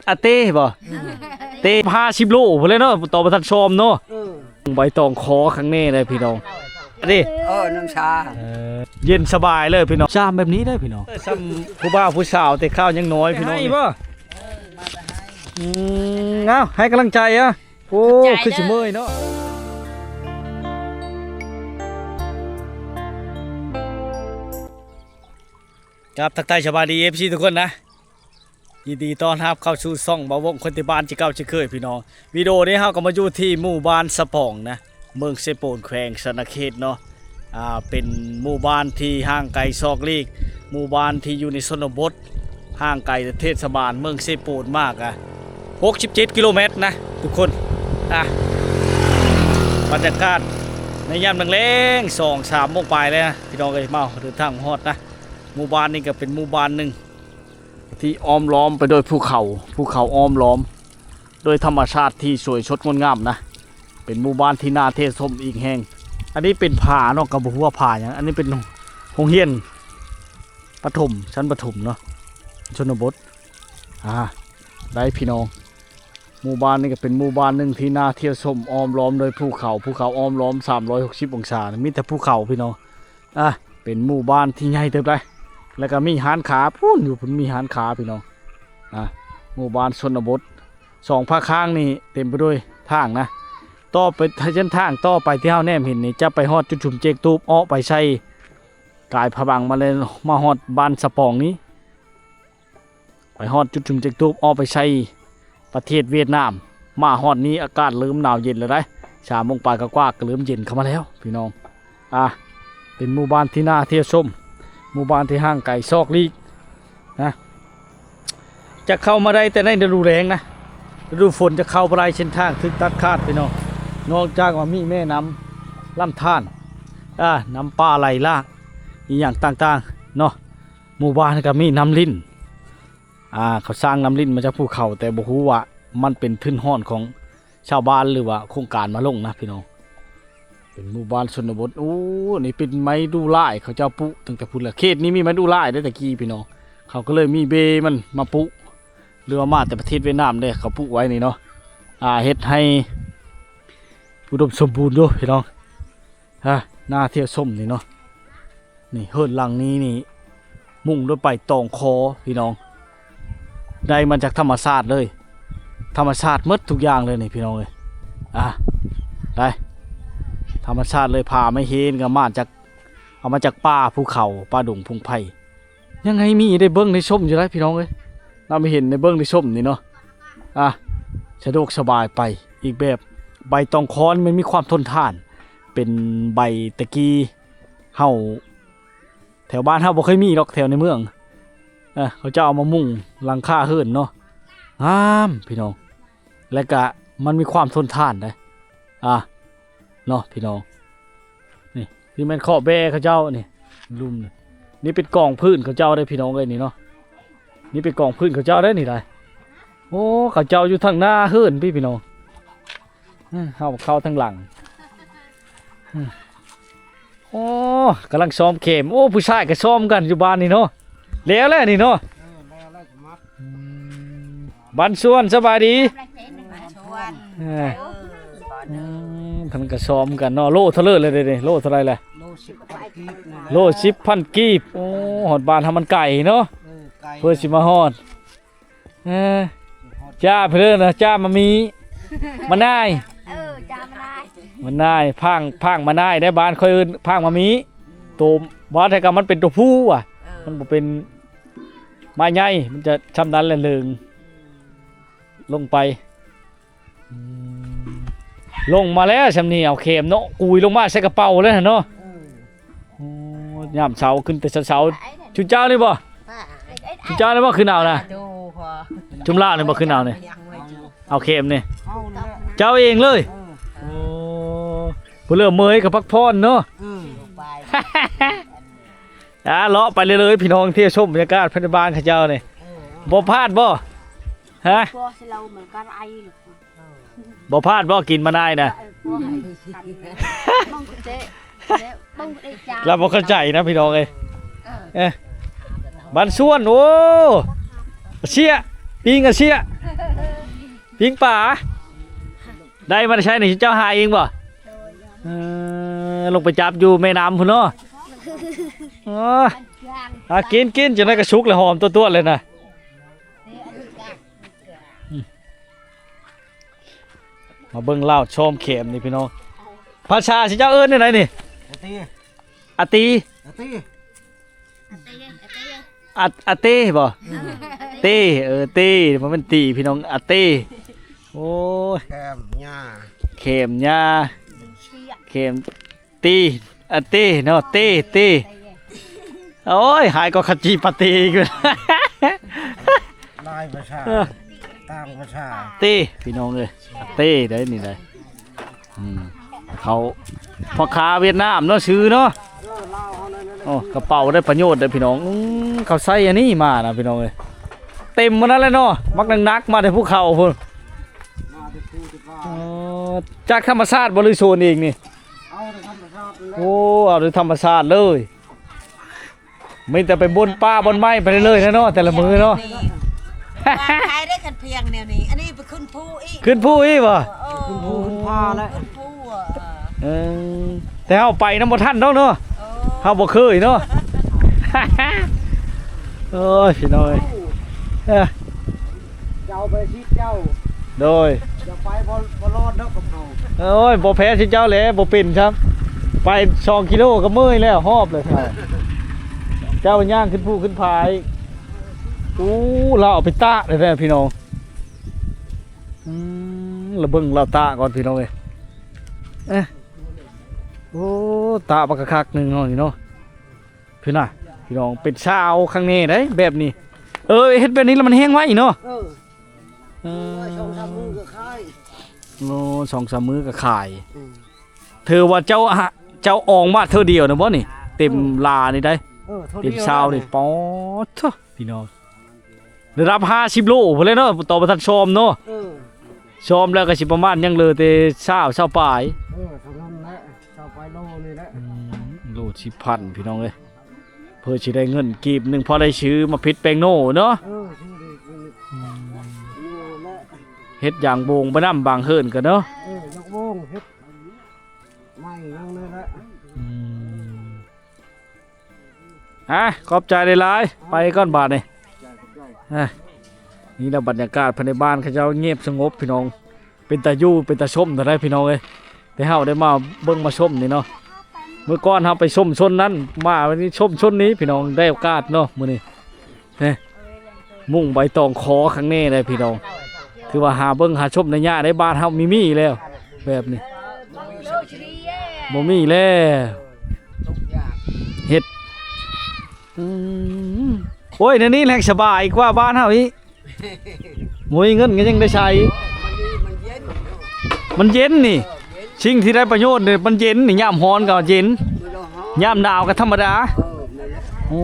อาเต้บ่เต้50 โลพุ่นเลยเนาะต่อประทัดชมเนาะใบตองคอข้างนี้เลยพี่น้องดิน้ำชาเย็นสบายเลยพี่น้องชามแบบนี้ได้พี่น้องซ้ำผู้บ่าวผู้สาวแต่ข้าวยังน้อยพี่น้องให้บ่เอาให้กำลังใจอ่ะโอ้คือสิเมื่อยเนาะครับทักทายสวัสดี FC ทุกคนนะยินดีต้อนรับเข้าสู่ช่องบ่าววงคนที่บ้านที่เก่าที่เคยพี่น้องวิดีโอนี้เฮาก็มาอยู่ที่หมู่บ้านสะปองนะเมืองเซโปนแขวงสะนาเขตเนาะเป็นหมู่บ้านที่ห่างไกลซอกลีกหมู่บ้านที่อยู่ในชนบทห่างไกลเทศบาลเมืองเซโปนมาก67 กิโลเมตรนะทุกคนบรรยากาศในยามแรงๆ 2-3 โมงปลายเลยนะพี่น้องเอ้ยมาเดินทางฮอดนะหมู่บ้านนี้ก็เป็นหมู่บ้านหนึ่งที่อ้อมล้อมไปโดยภูเขาอ้อมล้อมโดยธรรมชาติที่สวยสดงดงามนะเป็นหมู่บ้านที่น่าเที่ยวชมอีกแห่งอันนี้เป็นผาเนาะกับบ่ฮู้ว่าผาหยังอันนี้เป็นโรงเรียนประถมชั้นประถมเนาะชนบทได้พี่น้องหมู่บ้านนี้ก็เป็นหมู่บ้านหนึ่งที่น่าเที่ยวชมอ้อมล้อมโดยภูเขาอ้อมล้อม360 องศามีแต่ภูเขาพี่น้องเป็นหมู่บ้านที่ใหญ่เติบได้แล้วก็มีหานขาพูนอยู่พุ่นมีหานขาพี่น้องหมู่บ้านชนบท2 ภาคข้างนี่เต็มไปด้วยทางนะต่อไปเส้นทางต่อไปที่เฮาแนมเห็นนี่จะไปฮอดจุดชุมเจกตูบอ้อไปใช้กายพะบังมาเลยมาฮอดบ้านสะปองนี้ไปฮอดจุดชุมเจกตูบอ้อไปใช้ประเทศเวียดนามมาฮอดนี้อากาศเริ่มหนาวเย็นแล้วได้3 โมงปลายกว่าก็เริ่มเย็นเข้ามาแล้วพี่น้องเป็นหมู่บ้านที่น่าเที่ยวชมหมู่บ้านที่ห่างไกลซอกลีกนะจะเข้ามาได้แต่ในฤดูแล้งนะฤดูฝนจะเข้าไปได้เส้นทางถึงตัดขาดพี่น้องนอกจากว่ามีแม่น้ำลำธารน้ำป่าไหลหลากอีกอย่างต่างๆเนาะหมู่บ้านก็มีน้ำลิ้นเขาสร้างน้ำลิ้นมาจากภูเขาแต่บ่ฮู้ว่ามันเป็นพื้นห้อนของชาวบ้านหรือว่าโครงการมาลงนะพี่น้องเป็นหมู่บ้านชนบทนี่เป็นไม้ดูไล่เขาเจ้าปุตั้งแต่พุ่นละเขตนี้มีไม้ดูไล่ได้แต่กี้พี่น้องเขาก็เลยมีเบมันมาปุเรือมาแต่ประเทศเวียดนามเนี่ยเขาปุไว้นี่เนาะเฮ็ดให้อุดมสมบูรณ์ด้วยพี่น้องน่าเที่ยวชมนี่เนาะนี่เฮิรนหลังนี้นี่มุ่งด้วยไปตองคอพี่น้องได้มาจากธรรมชาติเลยธรรมชาติหมดทุกอย่างเลยนี่พี่น้องเลยได้ธรรมชาติเลยพาไม่เห็นกันเอามาจากป่าภูเขาป่าดงพงไผ่ยังไงมีได้เบิ้งได้ชมอยู่ได้พี่น้องเลยเราไม่เห็นในเบิ้งได้ชมนี่เนาะสะดวกสบายไปอีกแบบใบตองคอนมันมีความทนทานเป็นใบตะกี้เฮาแถวบ้านเฮาบ่เคยมีหรอกแถวในเมืองเขาจะเอามามุ่งหลังคาเฮือนเนาะงามพี่น้องและก็มันมีความทนทานได้เนาะพี่น้องนี่ที่มันขอบแบเขาเจ้านี่ลุ่มนี่เป็นกองพื้นเขาเจ้าได้พี่น้องเลยนี่เนาะนี่เป็นกองพื้นเขาเจ้าได้นี่ได้โอ้เขาเจ้าอยู่ทางหน้าเฮือนพี่น้องเข้าทางหลังโอ้กำลังซ้อมเข็มโอ้ผู้ชายก็ซ้อมกันอยู่บ้านนี่เนาะแล้วแหละนี่เนาะบ้านสวนสบายดีท่านก็ซ้อมกันเนาะโลเท่าเลยเด้โลเท่าไรเลยโล10,000 กีบโอ้หอดบ้านทำมันไก่เนาะเพื่อสิมาฮอดจ้าเพื่อนนะจ้ามามีมาได้จ้ามาได้มันได้พังมาได้ได้บ้านค่อยอื่นพังมามีตัวบ้านไทยกับมันเป็นตัวผู้มันบ่เป็นไม้ใหญ่มันจะช้ำนั้นแหละเลิงลงไปลงมาแล้วชำนี่เอาเข็มเนาะกุยลงมาใส่กระเป๋าเลยเนาะยามเช้าขึ้นแต่เช้าชุดเจ้านี่บ่ชุดเจ้านี่บ่ขึ้นเอานะชุมล่านี่บ่ขึ้นเอาเนี่ยเอาเข็มนี่เจ้าเองเลยผู้เลือเมยกับพักพรเนาะเลาะไปเลยพี่น้องเที่ยวชมบรรยากาศพยาบาลข้าเจ้าเนี่ยบ่พลาดบ่บ่พลาดบ่กินมาได้นะเราบ่เข้าใจนะพี่น้องบ้านส่วนโอ้เชี่ย ปิงกระเชี่ยปิงป่าได้มาใช้ในเจ้าหาเองบ่ลงไปจับอยู่แม่น้ำพุ่นเนาะกินจนได้กระชุกเลยหอมตัวๆเลยนะมาเบิ่งเล่าชมเข็มนี่พี่น้องภาษาสิเจ้าเอิ้นไหนนี่อาตีอาเต้บ่เต้เต้มันเป็นตีพี่น้องอาเต้โอ้ยเข็มหญ้าเข็มตีอาเต้เนาะเต้โอ้ยหายก็ขจีปตีกันลายประชาต่างประชาเต้พี่น้องเลยเต้ได้นี่เลยเขาพ่อค้าเวียดนามเนาะซื้อเนาะโอ้กระเป๋าได้ประโยชน์ได้พี่น้องเขาใส่อันนี้มานะพี่น้องเลยเต็มมาแล้วเลยเนาะมักนักมาในภูเขาพุ่นจากธรรมชาติบริสุทธิ์เองนี่โอ้เอาโดยธรรมชาติเลยไม่แต่ไปบนป้าบนไม้ไปเลยนะเนาะแต่ละมือเนาะใครได้กันเพียงแนวนี้อันนี้ไปขึ้นผู้อีกป่ะขึ้นผู้ขึ้นพาแล้วแต่เอาไปน้ำบ่ทันเนาะเอาบ่เคยเนาะโอ้ยพี่น้อยเจ้าไปชิดเจ้าโดยจะไปบ่รอดเนาะกับเขาโอ้ยบ่แพ้ชิดเจ้าเลยบ่เป็นครับไป2 กิโลก็เมื่อยแล้วหอบเลยครับเจ้าย่างขึ้นผู้ขึ้นพายเราเอาไปตากเลยพี่น้องเราเบิ่งเราตากก่อนพี่น้องเลยโอ้ตาบักคักหนึ่งเนาะนี่เนาะพี่น่ะพี่น้องเป็นชาวข้างนี้ได้แบบนี้เฮ็ดแบบนี้แล้วมันแห้งไว้เนาะ2-3 มื้อก็ขายโอ้2-3 มื้อก็ขายเธอว่าเจ้าอองมาเธอเดียวนะบ่นี่เต็มลานี่ได้เต็มชาวนี่ป๊อดเถอะพี่น้องได้รับ50 โลพุ่นเลยเนาะต่อประทัดชมเนาะชมแล้วก็สิประมาณยังเหลือแต่20ปลายเท่านั้นแหละ20ปลายโลนี่แหละโล10,000พี่น้องเอ้ยเพื่อสิได้เงินกีบนึงพอได้ซื้อมาพิษแปลงโน่เนาะเฮ็ดอย่างโบงบ่นำบางเฮิรนกันเนาะยกโบงเฮ็ดไม่นั่งเลยแหละขอบใจหลายๆไปก่อนบาดนี่นี่แหละบรรยากาศภายในบ้านเขาเจ้าเงียบสงบพี่น้องเป็นตาอยู่เป็นตาชมแต่ได้พี่น้องเอ้ยแต่เฮาได้มาเบิ่งมาชมนี่เนาะเมื่อก่อนเฮาไปชมชนนั้นมาวันนี้ชมชนนี้พี่น้องได้โอกาสเนาะมื้อนี้มุ่งใบตองคอข้างนี้เลยพี่น้องคือว่าหาเบิ่งหาชมในหญ้าในบ้านเฮามีแล้วแบบนี้บ่มีแล้วเฮ็ดโอ้ยนี่แหละสบายกว่าบ้านเฮาอีกมวยเงินก็ยังได้ใช้มันเย็นนี่สิ่งที่ได้ประโยชน์เนี่ยมันเย็นนี่ยามร้อนก็เย็นยามหนาวก็ธรรมดาโอ้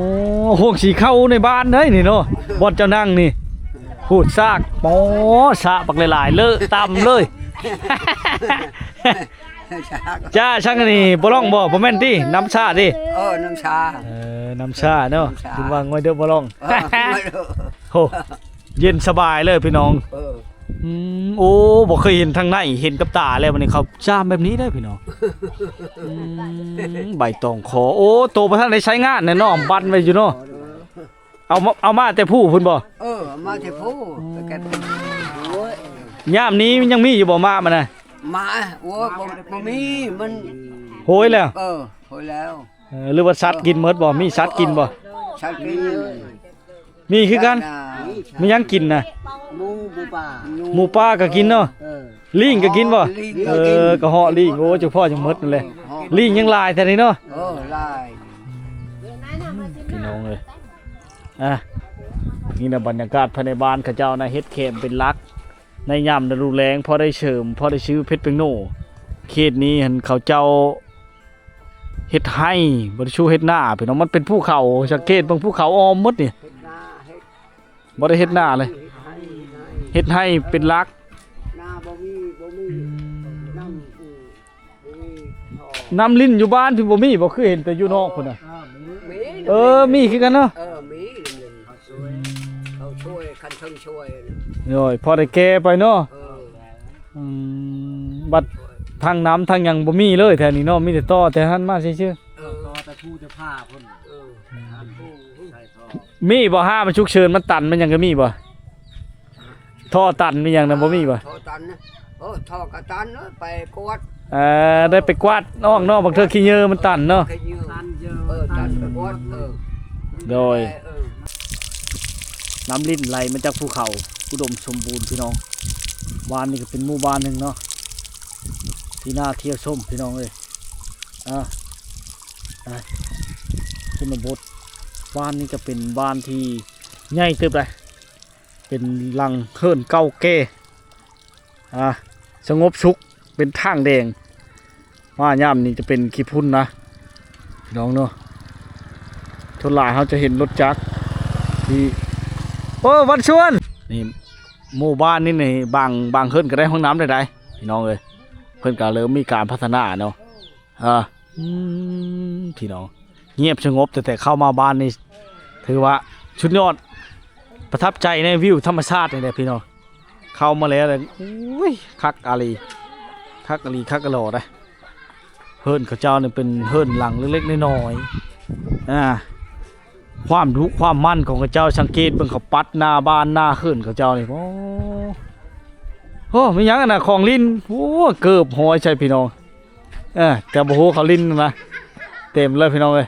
ห่วงสีเข้าในบ้านเด้ยนี่เนาะบ่อนเจ้านั่งนี่พูดซากป๋อสะบักหลายๆเลอะตำเลยจ้าช่างนี่บ่ร้องบ่แม่นติน้ำชาดิน้ำชาน้ำชาเนาะคิดว่าง่อยเด้อบ่ร้องโหเย็นสบายเลยพี่น้องโอ้บ่เคยเห็นทางไหนเห็นกับตาแล้ววันนี้เขาจ้ามแบบนี้ได้พี่น้องใบตองคอโอ้โตประท่านได้ใช้งานแน่นอนบันไว้อยู่เนาะเอามาแต่ผู้พุ่นบ่มาแต่ผู้แต่ยามนี้ยังมีอยู่บ่มามันน่ะมาโอ้บ่มีมันโหยแล้วโหยแล้วหรือว่าสัตว์กินหมดบ่มีสัตว์กินบ่สัตว์กินมีคือกันมียังกินน่ะหมูป่าก็กินเนาะลิงก็กินบ่ก็เหาะลิงโอ้เจ้าพ่อจังหมดนั่นแหละลิงยังลายแท้นี่เนาะลายพี่น้องเอ้ยนี่นะบรรยากาศภายในบ้านเขาเจ้านะเฮ็ดเข็มเป็นลักในยามฤดูแล้งพอได้เฉิมพอได้ชื่อเพชรเป็งโนเขตนี้เห็นเขาเจ้าเฮ็ดให้บ่ได้ชูเฮ็ดหน้าพี่น้องมันเป็นภูเขาสังเกตเบิ่งภูเขาออมหมดนี่บ่ได้เฮ็ดหน้าเลยเฮ็ดให้เป็นลักน้ำลิ้นอยู่บ้านพี่บ่มีบ่คือเห็นแต่อยู่นอกพุ่นน่ะมีคือกันเนาะมีเขาช่วยคันเทิงช่วย โดยพอได้แก่ไปเนาะบัดทางน้ำทางหยังบ่มีเลยแถวนี้เนาะมีแต่ต่อแต่หันมาซื่อ ต่อแต่ผู้จะผ้าพุ่นใส่ท่อ ๆมีบ่ห้ามันฉุกเฉินมันตันมันหยังก็มีบ่ท่อตันมีหยังน่ะบ่มีบ่ ท่อตันนะท่อกระตันเนาะไปกวด ได้ไปกวาดน้องเนาะบางเทื่อขี้เหยื่อมันตันเนาะ ขยืม ตันเยอะ ตันไปกวดโดยน้ำลิ้นไหลมาจากภูเขาอุดมสมบูรณ์พี่น้องบ้านนี้ก็เป็นหมู่บ้านหนึงเนาะที่น่าเที่ยวชมพี่น้องเอ้ยชนบทบ้านนี้ก็เป็นบ้านที่ใหญ่เติบเลยเป็นหลังเฮิรนเก่าแก่สงบสุขเป็นทางแดงว่าย่ามนี้จะเป็นขี้พุ่นนะพี่น้องเนาะชนหลายเขาจะเห็นรถจักรที่วันชวนนี่หมู่บ้านนี่ในบางเฮิรนก็ได้ห้องน้ำได้พี่น้องเลยเพิ่นก็เริ่มมีการพัฒนาเนาะพี่น้องเงียบสงบแต่เข้ามาบ้านนี่ถือว่าชุดยอดประทับใจในวิวธรรมชาตินี่แหละพี่น้องเข้ามาแล้วเลยคักอาลีคักกะโหลได้เฮิรนเขาเจ้าเนี่ยเป็นเฮิรนหลังเล็กๆน้อยๆความรู้ความมั่นของเขาเจ้าสังเกตเบิ่งเขาปัดหน้าบ้านหน้าเฮิรนเขาเจ้านี่โอ้ไม่ยั้งนะของลิ้นเกือบหอยใช่พี่น้องแต่บ่ฮู้เขาลิ้นนะเต็มเลยพี่น้องเลย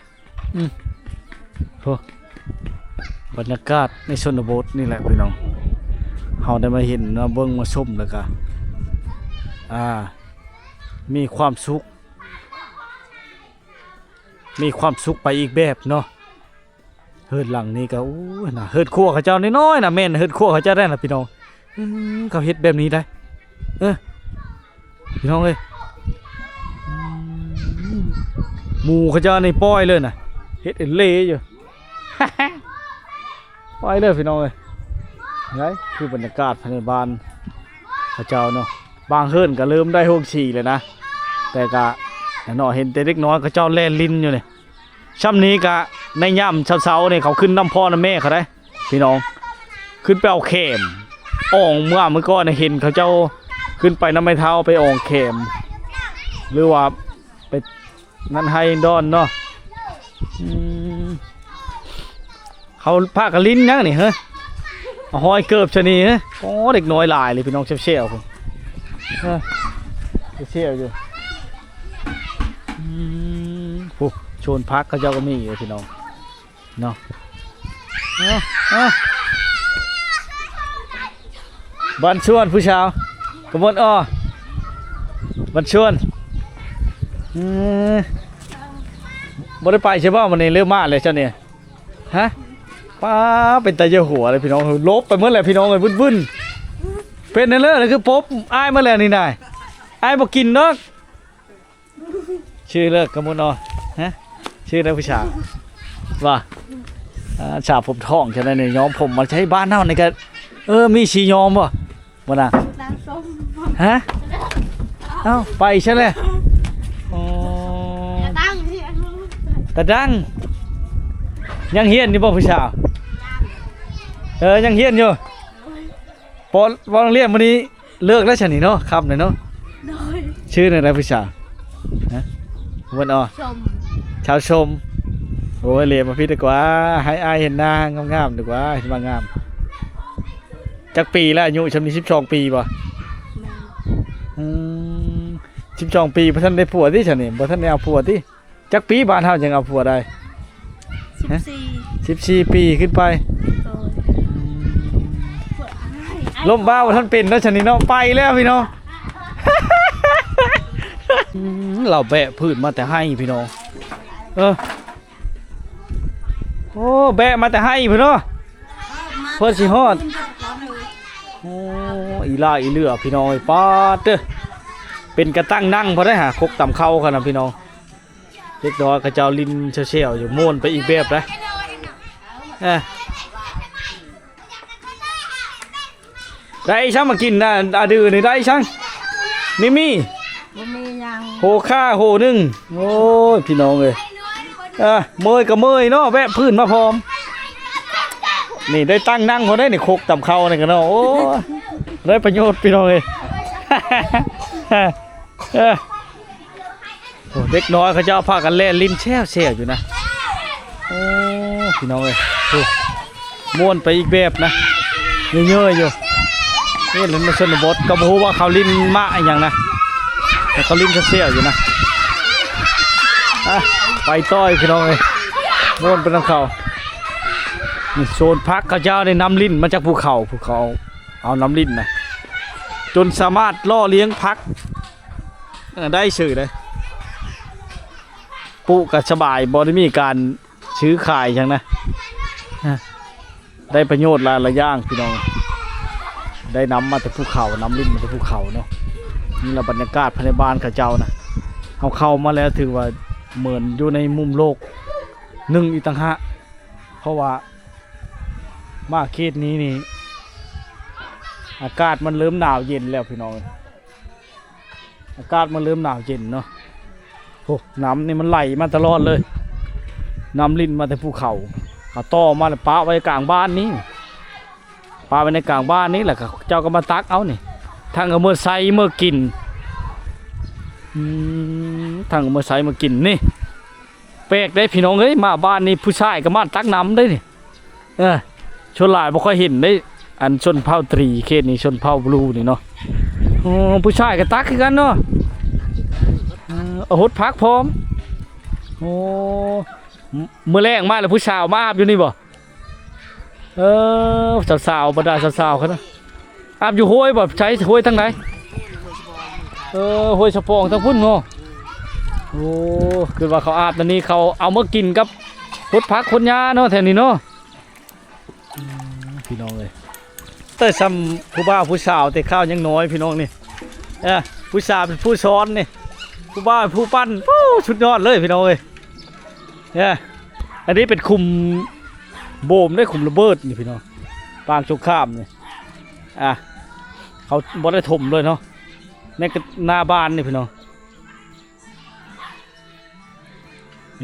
บรรยากาศในชนบทนี่แหละพี่น้องเราได้มาเห็นมาเบิ่งมาชมแล้วก็มีความสุขไปอีกแบบเนาะเฮิรนหลังนี้ก็น่ะเฮิรนครัวเขาเจ้าน้อยๆน่ะแม่นเฮิรนครัวเขาเจ้าได้น่ะพี่น้องเขาเฮ็ดแบบนี้ได้พี่น้องเอ้ยหมูเขาเจ้าในป้อยเลยน่ะเฮ็ดเละอยู่ ป้อยเลยพี่น้องเอ้ยไงคือบรรยากาศภายในบ้านเขาเจ้าเนาะบางเฮิรนก็เริ่มได้6 4เลยนะแต่ก็เนาะเห็นแต่เล็กน้อยเขาเจ้าแล่นลิ้นอยู่นี่ช่ำนี้ก็ในย่ำเช้าๆนี่เขาขึ้นน้ำพ่อน้ำแม่เขาได้พี่น้องขึ้นไปเอาเข็มอ่องเมื่อก่อนเห็นเขาเจ้าขึ้นไปน้ำไม้เท้าไปอ่องเข็มหรือว่าไปนั่นไฮดอนเนาะเขาพากันลิ้นยังนี่เฮ้ยหอยเกิบชะนีฮะเด็กน้อยหลายเลยพี่น้องเชี่ยวผมเชี่ยวอยู่ชนพักเขาเจ้าก็มีอยู่พี่น้องเนาะบันชวนผู้ชาวกมลบันชวนบ่ได้ไปใช่ป่ะมันนี่เริ่มมาเลยเจ้าเนี่ยฮะป้าเป็นตาเยอะหัวเลยพี่น้องลบไปเมื่อไหร่พี่น้องเลยวุ่นเป็นนั่นเลยคือป๊บอ้ายเมื่อไหร่นี่นายอ้ายบอกกินเนาะชื่อเลิกกมลฮะชื่อนักผู้ชายว่าชาผมท้องใช่ไหมเนี่ยย้อมผมมาใช้บ้านเน่าในกันมีชีย้อมป่ะบ่น่ะฮะเอ้าไปใช่ไหมตาดังยังเฮียนนี่บ่ผู้ชายยังเฮียนอยู่พอโรงเรียนวันนี้เลิกแล้วฉันนี่เนาะครับหน่อยเนาะชื่ออะไรผู้ชายฮะวันชาวชมโอ้ยเรียนมาพี่ดีกว่าให้อายเห็นหน้างามๆดีกว่าเห็นมางามจักปีแล้วอายุชำนี้12 ปีป่ะ12 ปีพระท่านได้ผัวที่ฉันนี่พระท่านได้เอาผัวที่จักปีบ้านเฮายังเอาผัวได้14 ปีขึ้นไปล้มบ้าท่านเป็นแล้วฉันนี่เนาะไปแล้วพี่น้องเราแบะพืชมาแต่ให้พี่น้องโอ้แบะมาแต่ให้พี่น้องเพื่อสิฮอดโอ้อีล่าอีเลือพี่น้องป้าเด้อเป็นกระตั้งนั่งพอได้หาคกต่ำเข้ากันนะพี่น้องเล็กน้อยกระเจ้าลินเชี่ยวอยู่ม่วนไปอีกแบบเลยได้ช่างมากินนะดื้อนี่ได้ช่างมีโหค่าโหนึงโอ้ยพี่น้องเลยเมยกับเมยเนาะแวะพื้นมาพร้อม นี่ได้ตั้งนั่งพอได้นี่โคกตำเข้านี่กันเนาะโอ้ได้ประโยชน์พี่น้องเอ้ย โอ้เด็กน้อยเขาจะเอาพากันเล่นลิ้นแช่วอยู่นะโอ้พี่น้องเอ้ยดูม่วนไปอีกแบบนะเยอะๆอยู่นี่เล่นในชนบทก็บ่ฮู้ว่าเขาลิ้นมะอีหยังนะแต่เขาลิ้นแช่วอยู่นะไปต่อยพี่น้องเอ้ยม่วนไปนํเขานี่โซนพักเขาเจ้าได้นำลิ้นมาจากภูเขาเอาน้ำลิ้นนะจนสามารถล่อเลี้ยงพักได้สื่อเลยปุกับสบายบได้มีการซื้อขายจังนะได้ประโยชน์หลายอย่างพี่น้องได้น้ำมาจากภูเขาน้ำลิ้นมาจากภูเขาเนาะนี่เราบรรยากาศภายในบ้านข้าเจ้านะเขาเข้ามาแล้วถือว่าเหมือนอยู่ในมุมโลกหนึ่งอีกต่างหากเพราะว่ามาเขตนี้นี่อากาศมันเริ่มหนาวเย็นแล้วพี่น้องอากาศมันเริ่มหนาวเย็นเนาะโอ้น้ำนี่มันไหลมาตลอดเลยน้ำลิ้นมาแต่ภูเขาเอาต่อมาแล้วปะไว้กลางบ้านนี้ปะไว้ในกลางบ้านนี้แหละเจ้าก็มาตักเอานี่ทางเอาเมื่อไซเมื่อกินทางเอาเมื่อไซเมื่อกินนี่แปลกได้พี่น้องเอ้ยมาบ้านนี้ผู้ชายก็มาตักน้ำได้นี่ชนหลายบ่ค่อยเห็นได้อันชนเผ่าตรีเขตนี้ชนเผ่าบลูนี่เนาะผู้ชายก็ตักคือกันเนาะเอาหดพักพร้อมโอ้มื้อแรกมาแล้วผู้สาวมาอาบอยู่นี่บ่สาวๆบรรดาสาวๆเขานะอาบอยู่ห้วยบ่ใช้ห้วยทางไหนห้วยสะปองทางพุ่นเนาะโอ้คือว่าเขาอาบตอนนี้เขาเอามากินกับหดพักคนยาเนาะแถวนี้เนาะพี่น้องเลยแต่ซ้ำผู้บ่าวผู้สาวแต่ข้าวยังน้อยพี่น้องนี่ผู้สาวเป็นผู้ซ้อนนี่ผู้บ่าวผู้ปั้นชุดยอดเลยพี่น้องเลยอันนี้เป็นคุมโบมได้คุมระเบิดนี่พี่น้องปางสงครามนี่เขาบ่ได้ถมเลยเนาะในหน้าบ้านนี่พี่น้อง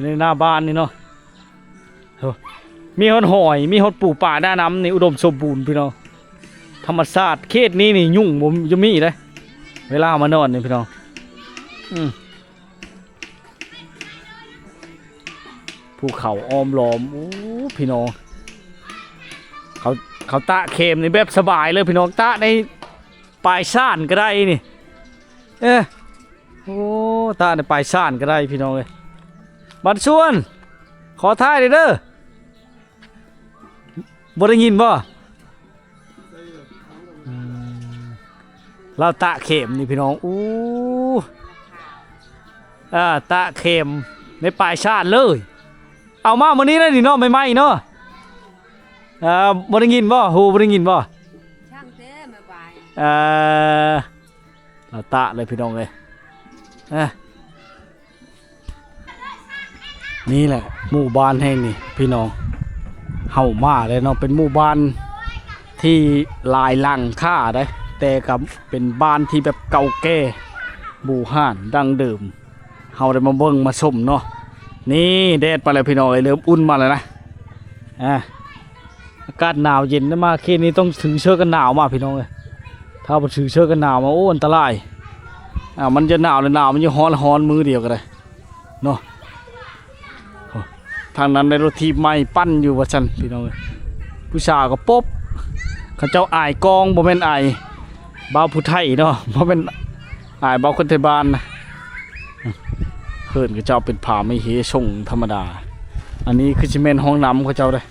ในหน้าบ้านนี่เนาะมีหอย มีหดปูป่าหน้าน้ำนี่อุดมสมบูรณ์พี่น้องธรรมชาติเขตนี้นี่ยุ่งผมจะมีเลยเวลามานอนนี่พี่น้องภูเขาอ้อมล้อมโอ้พี่น้องเขาตะเข็มในแบบสบายเลยพี่น้องตะในปลายซ่านก็ได้นี่โอ้ตะในปลายซ่านก็ได้พี่น้องเลยบัดส่วนขอท้ายเด้อบ่ได้ยินบ่เราตะเข็มนี่พี่น้องตะเข็มในปลายชาติเลยเอามาวันนี้นะนี่เนาะไม่ไหมเนาะบ่ได้ยินบ่ฮู้บ่ได้ยินบ่ช่างเต้ไม่ไหวเราตะเลยพี่น้องเลยนี่แหละหมู่บ้านแห่งนี้พี่น้องเฮามาเลยเนาะเป็นหมู่บ้านที่ลายหลังค่าได้แต่กับเป็นบ้านที่แบบเก่าแก่บูห่านดังเดิมเฮาได้มาเบิ่งมาชมเนาะนี่แดดมาแล้วพี่น้องเริ่มอุ่นมาแล้วนะอากาศหนาวเย็นมาเขตนี้ต้องถือเสื้อกันหนาวมาพี่น้องเลยถ้าบ่ถือเสื้อกันหนาวมาโอ้อันตรายมันจะหนาวเลยหนาวมันจะฮ้อนมือเดียวกันเลยเนาะทางนั้นในรถทีไม้ปั้นอยู่ว่าฉันพี่น้องผู้ชายก็ป๊บเขาเจ้าอายกองบ่แม่นอายบ่าวผู้ไทยเนาะบ่แม่นอายบ่าวคนไทยบ้านนะเฮิ่นเขาเจ้าเป็นผาไม่เฮชงธรรมดาอันนี้คือสิแม่นห้องน้ำเขาเจ้าได้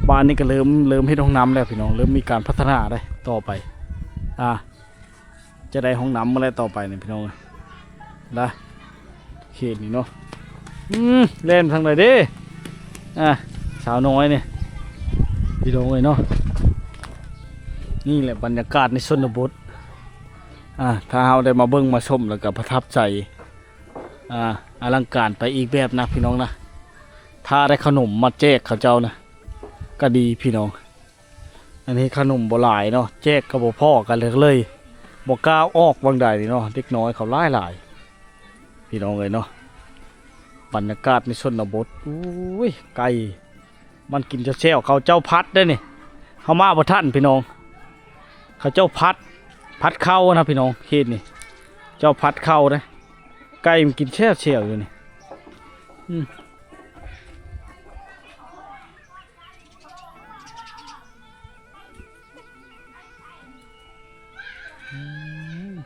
บ้านนี้ก็เริ่มเฮ็ดห้องน้ำแล้วพี่น้องเริ่มมีการพัฒนาได้ต่อไปจะได้ห้องน้ำอะไรต่อไปเนี่ยพี่น้องนะเขตนี้เนาะเล่นทางไหนดิสาวน้อยเนี่ยพี่น้องเลยเนาะนี่แหละบรรยากาศในชนบทถ้าเราได้มาเบิ่งมาชมแล้วก็ประทับใจอลังการไปอีกแบบนะพี่น้องนะถ้าได้ขนมมาแจกเขาเจ้านะก็ดีพี่น้องอันนี้ขนมบ่หลายเนาะแจกกับบ่พ่อกันเลยบ่กล้าออกบางใดเนาะเด็กน้อยเขาหลายพี่น้องเลยเนาะบรรยากาศในชนบทไกล มันกินเจ้าแช่วเขาเจ้าพัดได้อนี่เขามาบ่ท่านพี่น้องเขาเจ้าพัดเข้านะพี่น้องเฮ็ดนี่เจ้าพัดเข้านะไก่มันกินแช่วอยู่นี่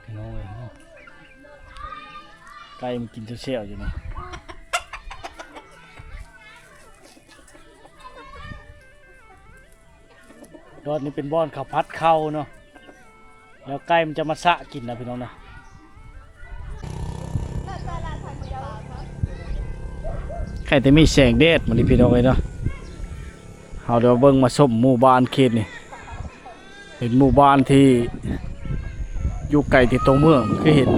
พี่น้องเอ้ยไก่มันกินแช่วอยู่นี่ยอดนี่เป็นบ้อนข้าวพัดเข้าเนาะแล้วไก่มันจะมาสะกินนะพี่น้องนะไก่แต่มีแสงแดดมันนี่พี่น้องเลยเนาะเอาเดี๋ยวเบิ่งมาชมหมู่บ้านเขตนี่เป็นหมู่บ้านที่อยู่ไกลที่ตรงเมืองคือเห็น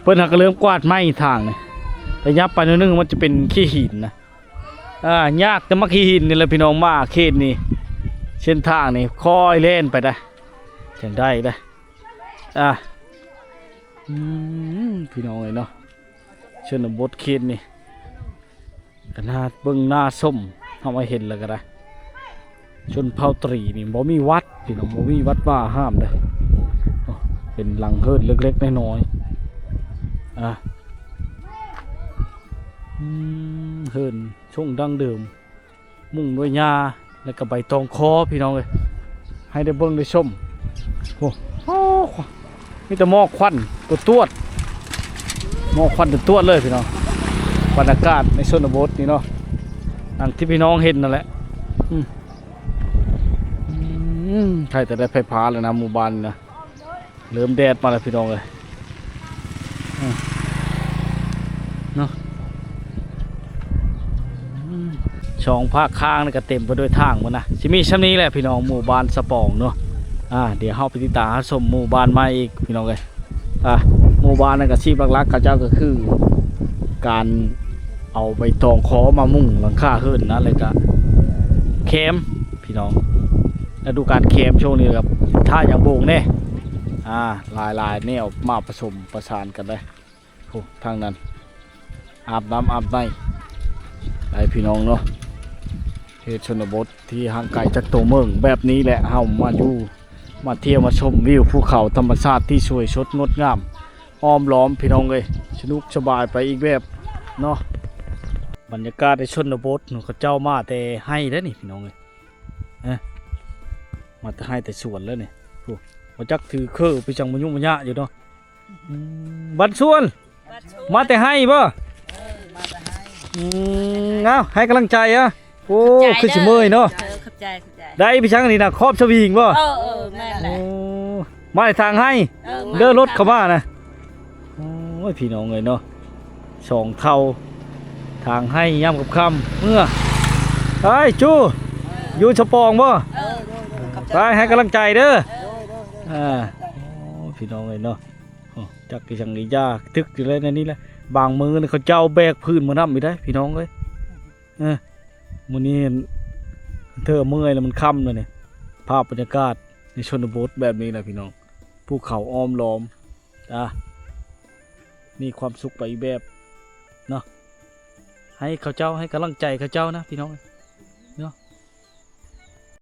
เพิ่นหักก็เริ่มกวาดไม้ทางนี่แต่ยับไปนิดนึงมันจะเป็นขี้หินนะยากแต่มาขี้หินนี่แหละพี่น้องมาเขตนี่เส้นทางนี่ค่อยเล่นไปได้จังได้พี่น้องเลยเนาะชนบทเขตนี่ก็น่าเบิ่งหน้าส้มเอามาเห็นแล้วก็ได้ชนเผ่าตรีนี่บ่มีวัดพี่น้องบ่มีวัดว่าห้ามเลยเป็นหลังเฮิรดเล็กๆน้อยๆเฮิรนช่วงดั้งเดิมมุ่งด้วยหญ้าแล้วก็ใบตองคอพี่น้องเลยให้ได้เบิ่งได้ชมโอ้มีแต่หมอกควันตัวหมอกควันตัวเลยพี่น้องบรรยากาศในชนบทนี่เนาะนั่นที่พี่น้องเห็นนั่นแหละใครแต่ได้ไฟฟ้าแล้วนะหมู่บ้านนะเริ่มแดดมาแล้วพี่น้องเลยเนาะช่องภาคข้างนี่ก็เต็มไปด้วยทางมันนะชิมีชั้นนี้แหละพี่น้องหมู่บ้านสปองเนาะเดี๋ยวเข้าไปติดตามชมหมู่บ้านใหม่อีกพี่น้องเลยหมู่บ้านนั่นก็ชีพหลักๆกับเจ้าก็คือการเอาใบตองคอมามุ่งหลังคาเฮิรนนะเลยก็แคมพี่น้องแล้วดูการแคมช่วงนี้ครับท่าอย่างโบงเนี่ยลายเนี่ยเอามาผสมประสานกันได้โอ้ทางนั้นอาบน้ำอาบในไอพี่น้องเนาะเขตชนบทที่ห่างไกลจากตัวเมืองแบบนี้แหละเฮามาอยู่มาเที่ยวมาชมวิวภูเขาธรรมชาติที่สวยสดงดงามอ้อมล้อมพี่น้องเลยสนุกสบายไปอีกแบบเนาะบรรยากาศในชนบทเขาเจ้ามาแต่ให้แล้วนี่พี่น้องเลยมาแต่ให้แต่สวนแล้วนี่มาจักถือเครื่องไปจังมะยุ่งมะยะอยู่เนาะบัดส่วนมาแต่ให้ป่ะให้กำลังใจโอ้คือสิเมยเนาะได้พี่ช่างนี่นะครอบสวิงป่ะแม่แหละมาในทางให้เดินรถเข้ามานะโอ้ยพี่น้องเลยเนาะสองเท่าทางให้ย่ำกับคำเมื่อไอ้จูอยู่สปองป่ะไปให้กำลังใจเด้อพี่น้องเลยเนาะจักที่ช่างนี่ยากทึกอยู่เลยในนี้แหละบางมือเขาเจ้าแบกพื้นมานับไม่ได้พี่น้องเลยมื้อนี้เธอเมื่อยแล้วมันค่ำเลยเนี่ยภาพบรรยากาศในชนบทแบบนี้แหละพี่น้องภูเขาอ้อมล้อมมีความสุขไปอีกแบบเนาะให้เขาเจ้าให้กำลังใจเขาเจ้านะพี่น้อง